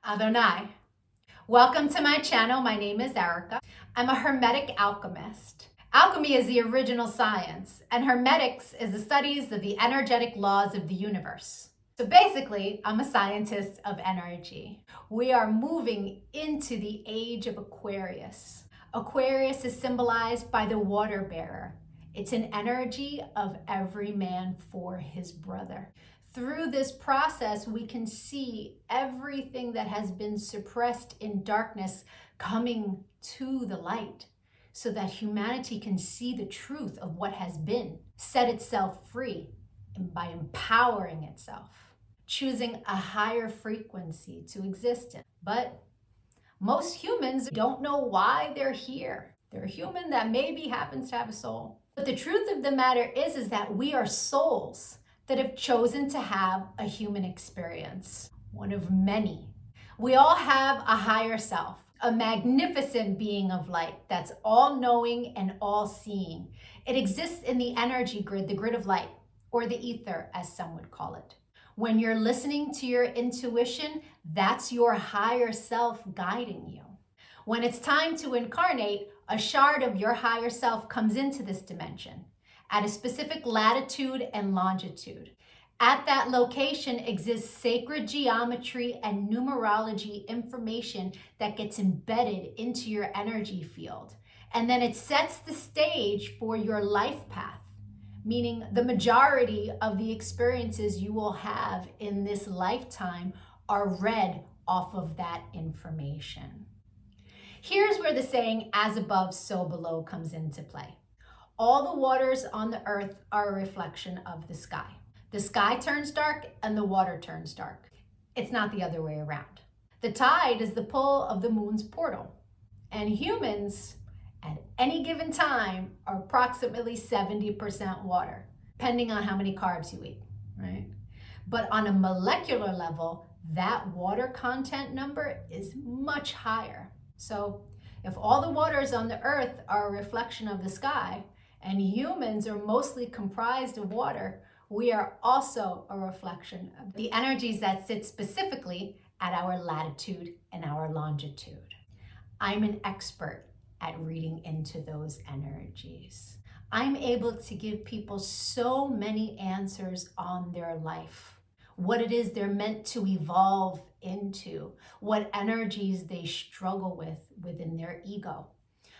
Adonai. Welcome to my channel. My name is Erica. I'm a Hermetic alchemist. Alchemy is the original science, and Hermetics is the studies of the energetic laws of the universe. So basically, I'm a scientist of energy. We are moving into the age of Aquarius. Aquarius is symbolized by the water bearer. It's an energy of every man for his brother. Through this process, we can see everything that has been suppressed in darkness coming to the light so that humanity can see the truth of what has been, set itself free, and by empowering itself, choosing a higher frequency to exist in. But most humans don't know why they're here. They're a human that maybe happens to have a soul. But the truth of the matter is that we are souls that have chosen to have a human experience, one of many. We all have a higher self, a magnificent being of light that's all-knowing and all-seeing. It exists in the energy grid, the grid of light, or the ether, as some would call it. When you're listening to your intuition, that's your higher self guiding you. When it's time to incarnate, a shard of your higher self comes into this dimension at a specific latitude and longitude. At that location exists sacred geometry and numerology information that gets embedded into your energy field. And then it sets the stage for your life path, meaning the majority of the experiences you will have in this lifetime are read off of that information. Here's where the saying, as above, so below, comes into play. All the waters on the earth are a reflection of the sky. The sky turns dark and the water turns dark. It's not the other way around. The tide is the pull of the moon's portal. And humans, at any given time, are approximately 70% water, depending on how many carbs you eat, right? But on a molecular level, that water content number is much higher. So if all the waters on the earth are a reflection of the sky, and humans are mostly comprised of water, we are also a reflection of the energies that sit specifically at our latitude and our longitude. I'm an expert at reading into those energies. I'm able to give people so many answers on their life, what it is they're meant to evolve into, what energies they struggle with within their ego.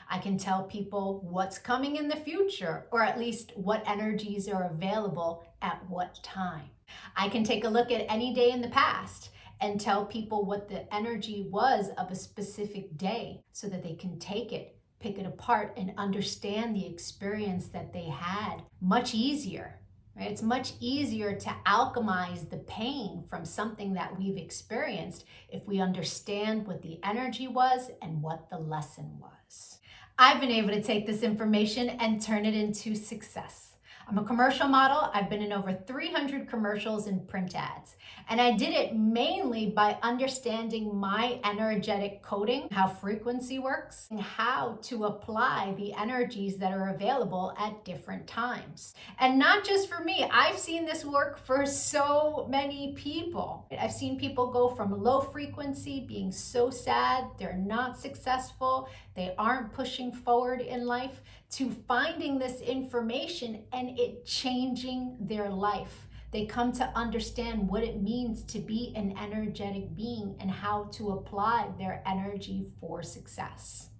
I can tell people what's coming in the future, or at least what energies are available at what time. I can take a look at any day in the past and tell people what the energy was of a specific day so that they can take it, pick it apart, and understand the experience that they had much easier. Right? It's much easier to alchemize the pain from something that we've experienced if we understand what the energy was and what the lesson was. I've been able to take this information and turn it into success. I'm a commercial model. I've been in over 300 commercials and print ads. And I did it mainly by understanding my energetic coding, how frequency works, and how to apply the energies that are available at different times. And not just for me, I've seen this work for so many people. I've seen people go from low frequency, being so sad, they're not successful, they aren't pushing forward in life, to finding this information and it changing their life. They come to understand what it means to be an energetic being and how to apply their energy for success.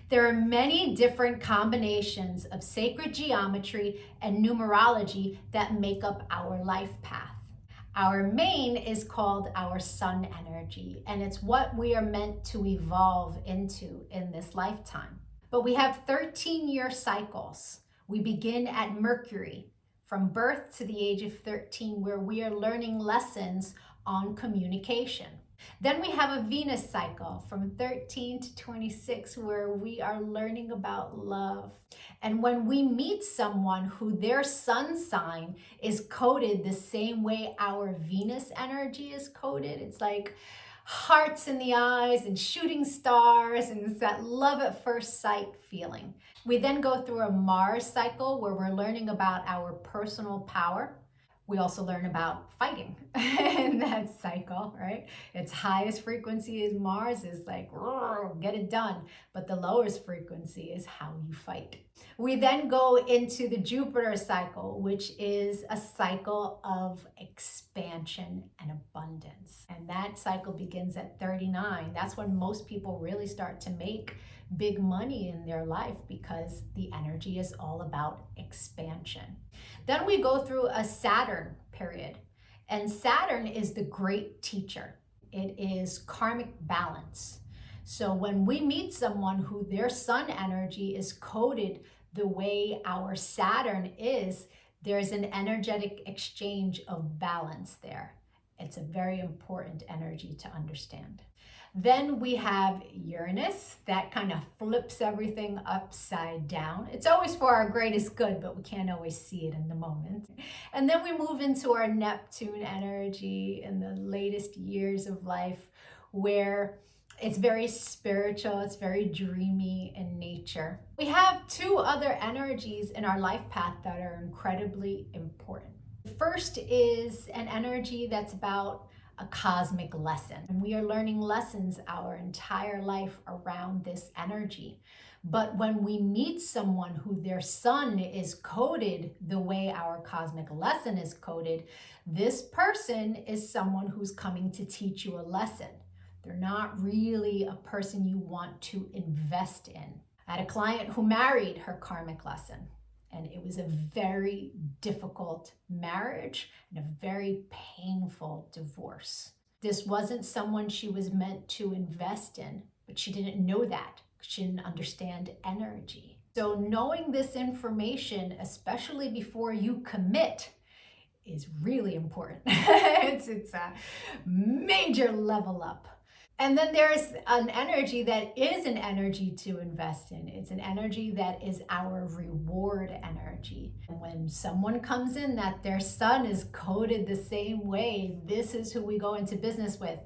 There are many different combinations of sacred geometry and numerology that make up our life path. Our main is called our sun energy, and it's what we are meant to evolve into in this lifetime. But we have 13-year cycles. We begin at Mercury, from birth to the age of 13, where we are learning lessons on communication. Then we have a Venus cycle from 13 to 26, where we are learning about love. And when we meet someone who their sun sign is coded the same way our Venus energy is coded, it's like hearts in the eyes and shooting stars, and it's that love at first sight feeling. We then go through a Mars cycle where we're learning about our personal power. We also learn about fighting in that cycle, right? Its highest frequency is Mars, is like, get it done. But the lowest frequency is how you fight. We then go into the Jupiter cycle, which is a cycle of expansion and abundance. And that cycle begins at 39. That's when most people really start to make big money in their life, because the energy is all about expansion. Then we go through a Saturn period, and Saturn is the great teacher. It is karmic balance. So when we meet someone who their sun energy is coded the way our Saturn is, there's an energetic exchange of balance there. It's a very important energy to understand. Then we have Uranus, that kind of flips everything upside down. It's always for our greatest good, but we can't always see it in the moment. And then we move into our Neptune energy in the latest years of life, where it's very spiritual, it's very dreamy in nature. We have two other energies in our life path that are incredibly important. The first is an energy that's about a cosmic lesson. And we are learning lessons our entire life around this energy. But when we meet someone who their sun is coded the way our cosmic lesson is coded, this person is someone who's coming to teach you a lesson. They're not really a person you want to invest in. I had a client who married her karmic lesson, and it was a very difficult marriage and a very painful divorce. This wasn't someone she was meant to invest in, but she didn't know that. She didn't understand energy. So knowing this information, especially before you commit, is really important. It's a major level up. And then there's an energy that is an energy to invest in. It's an energy that is our reward energy. And when someone comes in that their sun is coded the same way, this is who we go into business with.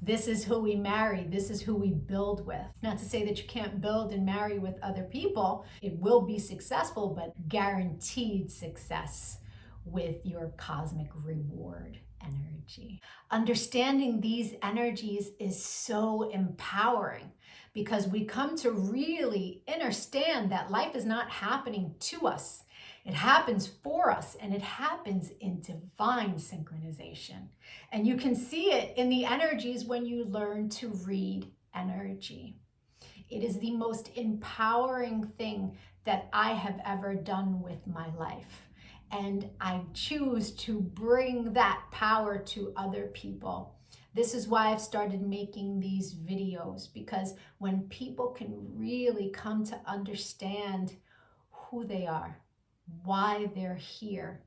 This is who we marry. This is who we build with. Not to say that you can't build and marry with other people. It will be successful, but guaranteed success with your cosmic reward energy. Understanding these energies is so empowering, because we come to really understand that life is not happening to us. It happens for us, and it happens in divine synchronization. And you can see it in the energies when you learn to read energy. It is the most empowering thing that I have ever done with my life. And I choose to bring that power to other people. This is why I've started making these videos, because when people can really come to understand who they are, why they're here,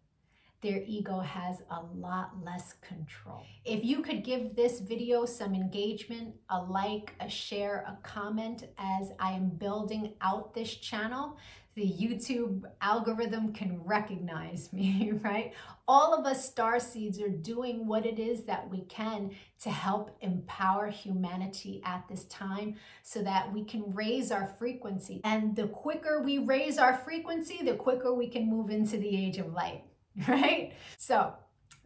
their ego has a lot less control. If you could give this video some engagement, a like, a share, a comment, as I am building out this channel, the YouTube algorithm can recognize me, right? All of us starseeds are doing what it is that we can to help empower humanity at this time, so that we can raise our frequency. And the quicker we raise our frequency, the quicker we can move into the age of light, right? So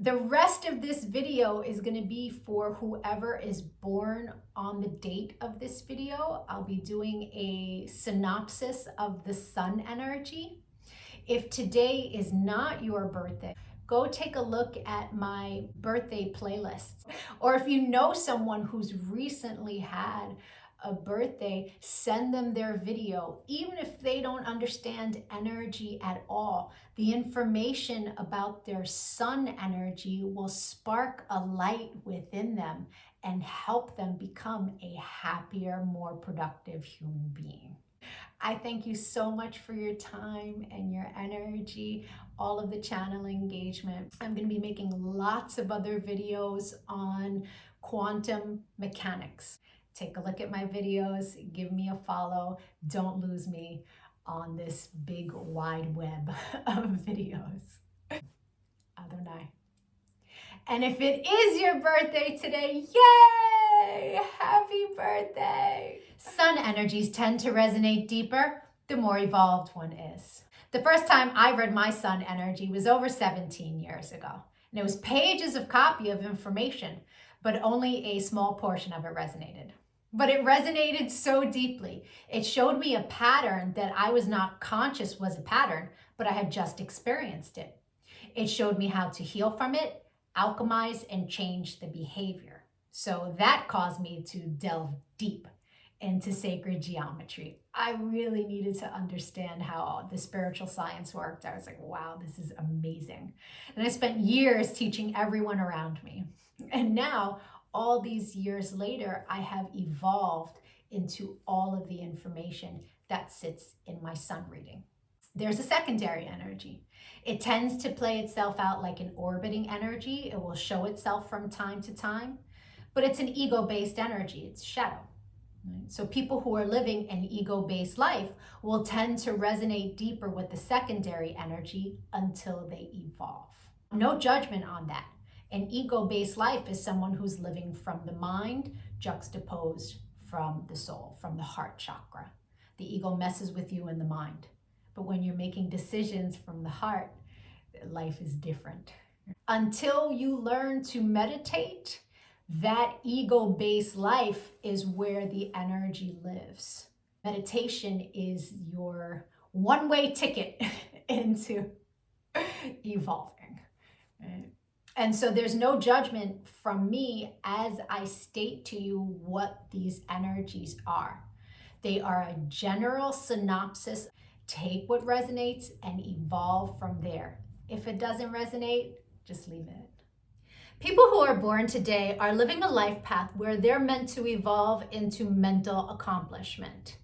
the rest of this video is going to be for whoever is born on the date of this video. I'll be doing a synopsis of the sun energy. If today is not your birthday, go take a look at my birthday playlists. Or if you know someone who's recently had a birthday, send them their video. Even if they don't understand energy at all, the information about their sun energy will spark a light within them and help them become a happier, more productive human being. I thank you so much for your time and your energy, all of the channel engagement. I'm going to be making lots of other videos on quantum mechanics. Take a look at my videos, give me a follow. Don't lose me on this big wide web of videos. Adonai. And if it is your birthday today, yay! Happy birthday! Sun energies tend to resonate deeper the more evolved one is. The first time I read my sun energy was over 17 years ago. And it was pages of copy of information, but only a small portion of it resonated. But it resonated so deeply. It showed me a pattern that I was not conscious was a pattern, but I had just experienced it. It showed me how to heal from it, alchemize, and change the behavior. So that caused me to delve deep into sacred geometry. I really needed to understand how the spiritual science worked. I was like, wow, this is amazing. And I spent years teaching everyone around me. And now, all these years later, I have evolved into all of the information that sits in my sun reading. There's a secondary energy. It tends to play itself out like an orbiting energy. It will show itself from time to time, but it's an ego-based energy. It's shadow. So people who are living an ego-based life will tend to resonate deeper with the secondary energy until they evolve. No judgment on that. An ego-based life is someone who's living from the mind, juxtaposed from the soul, from the heart chakra. The ego messes with you in the mind. But when you're making decisions from the heart, life is different. Until you learn to meditate, that ego-based life is where the energy lives. Meditation is your one-way ticket into evolving. Right? And so there's no judgment from me as I state to you what these energies are. They are a general synopsis. Take what resonates and evolve from there. If it doesn't resonate, just leave it. People who are born today are living a life path where they're meant to evolve into mental accomplishment.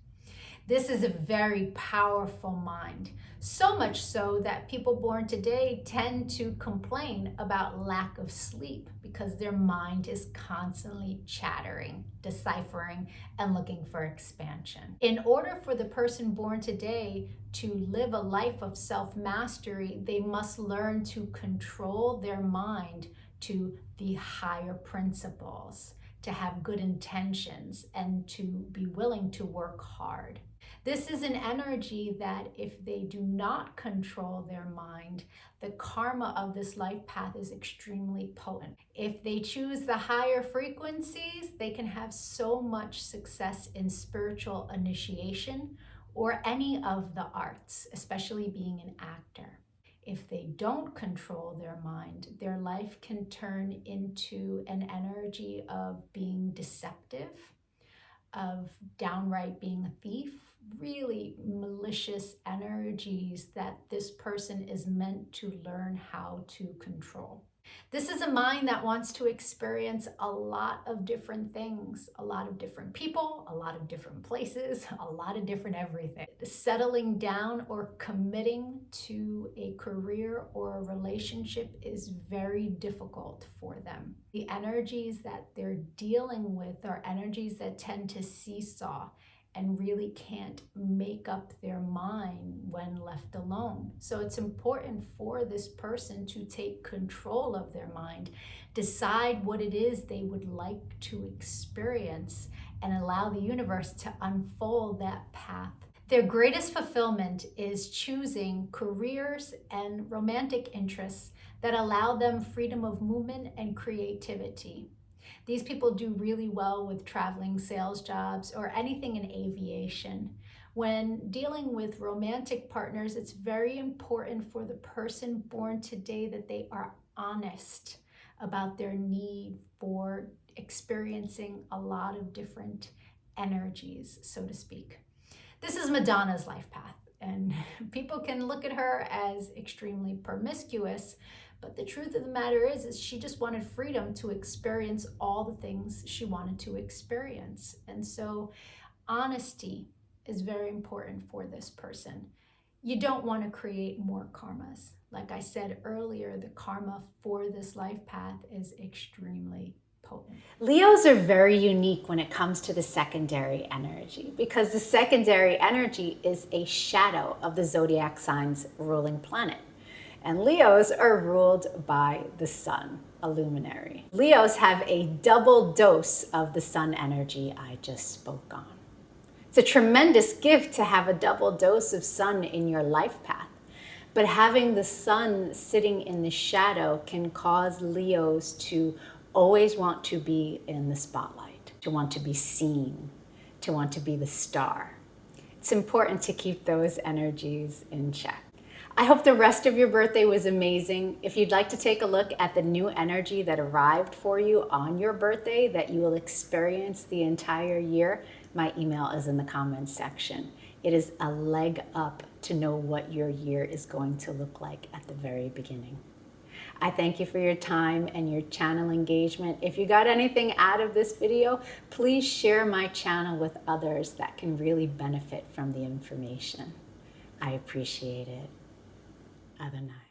This is a very powerful mind, so much so that people born today tend to complain about lack of sleep because their mind is constantly chattering, deciphering, and looking for expansion. In order for the person born today to live a life of self-mastery, they must learn to control their mind to the higher principles, to have good intentions, and to be willing to work hard. This is an energy that if they do not control their mind, the karma of this life path is extremely potent. If they choose the higher frequencies, they can have so much success in spiritual initiation or any of the arts, especially being an actor. If they don't control their mind, their life can turn into an energy of being deceptive, of downright being a thief, really malicious energies that this person is meant to learn how to control. This is a mind that wants to experience a lot of different things, a lot of different people, a lot of different places, a lot of different everything. Settling down or committing to a career or a relationship is very difficult for them. The energies that they're dealing with are energies that tend to seesaw and really can't make up their mind when left alone. So it's important for this person to take control of their mind, decide what it is they would like to experience, and allow the universe to unfold that path. Their greatest fulfillment is choosing careers and romantic interests that allow them freedom of movement and creativity. These people do really well with traveling sales jobs or anything in aviation. When dealing with romantic partners, it's very important for the person born today that they are honest about their need for experiencing a lot of different energies, so to speak. This is Madonna's life path, and people can look at her as extremely promiscuous, but the truth of the matter is she just wanted freedom to experience all the things she wanted to experience. And so honesty is very important for this person. You don't want to create more karmas. Like I said earlier, the karma for this life path is extremely potent. Leos are very unique when it comes to the secondary energy because the secondary energy is a shadow of the zodiac sign's ruling planet. And Leos are ruled by the sun, a luminary. Leos have a double dose of the sun energy I just spoke on. It's a tremendous gift to have a double dose of sun in your life path. But having the sun sitting in the shadow can cause Leos to always want to be in the spotlight, to want to be seen, to want to be the star. It's important to keep those energies in check. I hope the rest of your birthday was amazing. If you'd like to take a look at the new energy that arrived for you on your birthday that you will experience the entire year, my email is in the comments section. It is a leg up to know what your year is going to look like at the very beginning. I thank you for your time and your channel engagement. If you got anything out of this video, please share my channel with others that can really benefit from the information. I appreciate it. Adonai.